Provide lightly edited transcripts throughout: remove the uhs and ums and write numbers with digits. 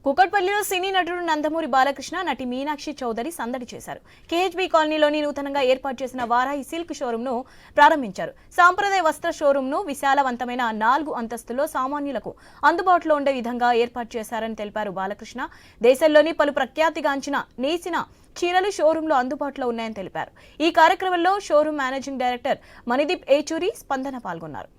కూకట్పల్లిలో సినీ నటుడు నందమూరి బాలకృష్ణ, నటి మీనాక్షి చౌదరి సందడి చేశారు. కేహెచ్బీ కాలనీలోని నూతనంగా ఏర్పాటు చేసిన వారాహి సిల్క్ షోరూమ్ ను ప్రారంభించారు. సాంప్రదాయ వస్త్ర షోరూమ్ ను విశాలవంతమైన 4 అంతస్తుల్లో సామాన్యులకు అందుబాటులో ఉండే విధంగా ఏర్పాటు చేశారని తెలిపారు బాలకృష్ణ. దేశంలోని పలు ప్రఖ్యాతిగాంచిన నేసిన చీరలు షోరూంలో అందుబాటులో ఉన్నాయని తెలిపారు. ఈ కార్యక్రమంలో showroom managing director Manideep Yechury, స్పందన పాల్గొన్నారు.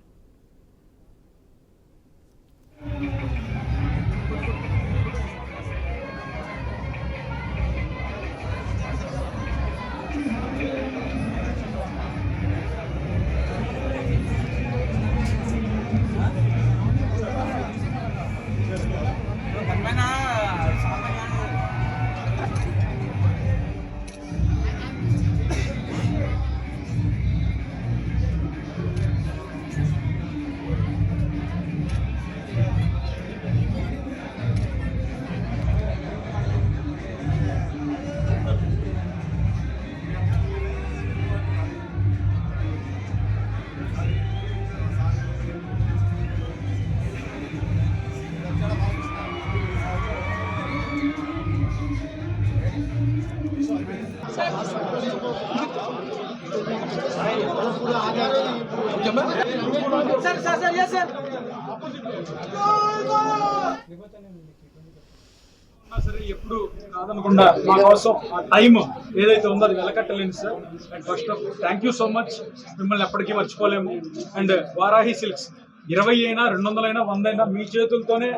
సరే ఎప్పుడు కాదనకుండా మా కోసం ఆ టైం ఏదైతే ఉందో అది వెలకట్టలేను sir. And first of thank you so much, మిమ్మల్ని ఎప్పటికీ మర్చిపోలేము. అండ్ వారాహి సిల్క్స్ 20 అయినా 200 అయినా 100 అయినా మీ చేతులతోనే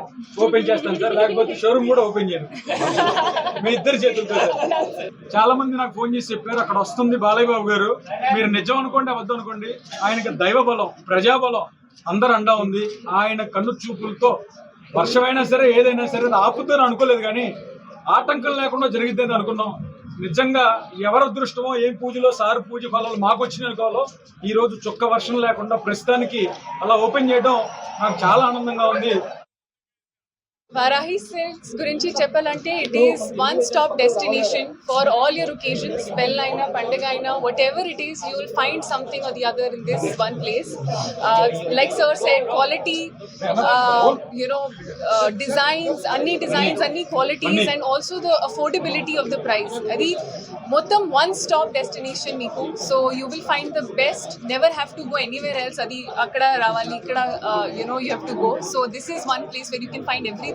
ఓపెన్ చేస్తాను సార్, లేకపోతే షోరూమ్ కూడా ఓపెన్ చేయను, మీ ఇద్దరి చేతులతో. చాలా మంది నాకు ఫోన్ చేసి చెప్పారు, అక్కడ వస్తుంది బాలయ్య బాబు గారు, మీరు నిజం అనుకోండి అబద్ధం అనుకోండి, ఆయనకి దైవ బలం, ప్రజాబలం అందరు అండా ఉంది. ఆయన కన్ను చూపులతో వర్షమైనా సరే ఏదైనా సరే ఆపుతుందని అనుకోలేదు, కానీ ఆటంకం లేకుండా జరిగిద్దని అనుకున్నాం. నిజంగా ఎవరి అదృష్టమో ఏం పూజలో సార్ పూజ ఫలాలు మాకు వచ్చిన అనుకోవాలో ఈ రోజు చుక్క వర్షం లేకుండా ప్రస్తుతానికి అలా ఓపెన్ చేయడం నాకు చాలా ఆనందంగా ఉంది. Vaarahi Silks గురించి చెప్పాలంటే it is one stop destination for all your occasions. Pellaina, Pandagaina, whatever it is, you will find something or the other in this one place. Like sir said, quality, designs, anni qualities, and also the affordability of the price. Adi మొత్తం one stop destination meeku, so you will find the best, never have to go anywhere else. Adi akkada ravali ikkada you have to go, so this is one place where you can find everything.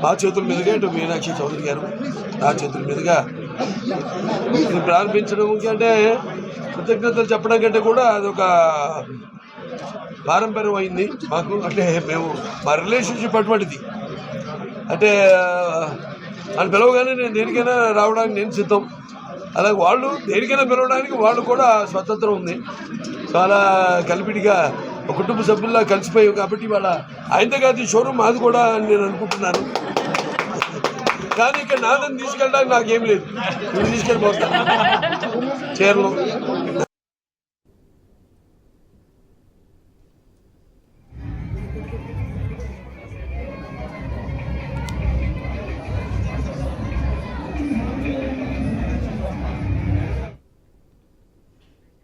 మా చేతుల మీదుగా ఇటు మీనాక్షి చౌదరి గారు నా చేతుల మీదుగా ఇది ప్రారంభించడం అంటే కృతజ్ఞతలు చెప్పడం కంటే కూడా అదొక పారంపర్యం అయింది మాకు. అంటే మేము మా రిలేషన్షిప్ అటువంటిది. అంటే వాళ్ళు పిలవగానే నేను దేనికైనా రావడానికి నేను సిద్ధం, అలాగే వాళ్ళు దేనికైనా పిలవడానికి వాళ్ళు కూడా స్వతంత్రం ఉంది. చాలా కలిపిడిగా ఒక కుటుంబ సభ్యుల్లా కలిసిపోయావు కాబట్టి వాళ్ళ ఆయనతో కాదు షోరూమ్ మాది కూడా అని నేను అనుకుంటున్నాను. కానీ ఇక్కడ నాన్నని తీసుకెళ్ళడానికి నాకేం లేదు, నేను తీసుకెళ్ళిపోతాను చీరలు.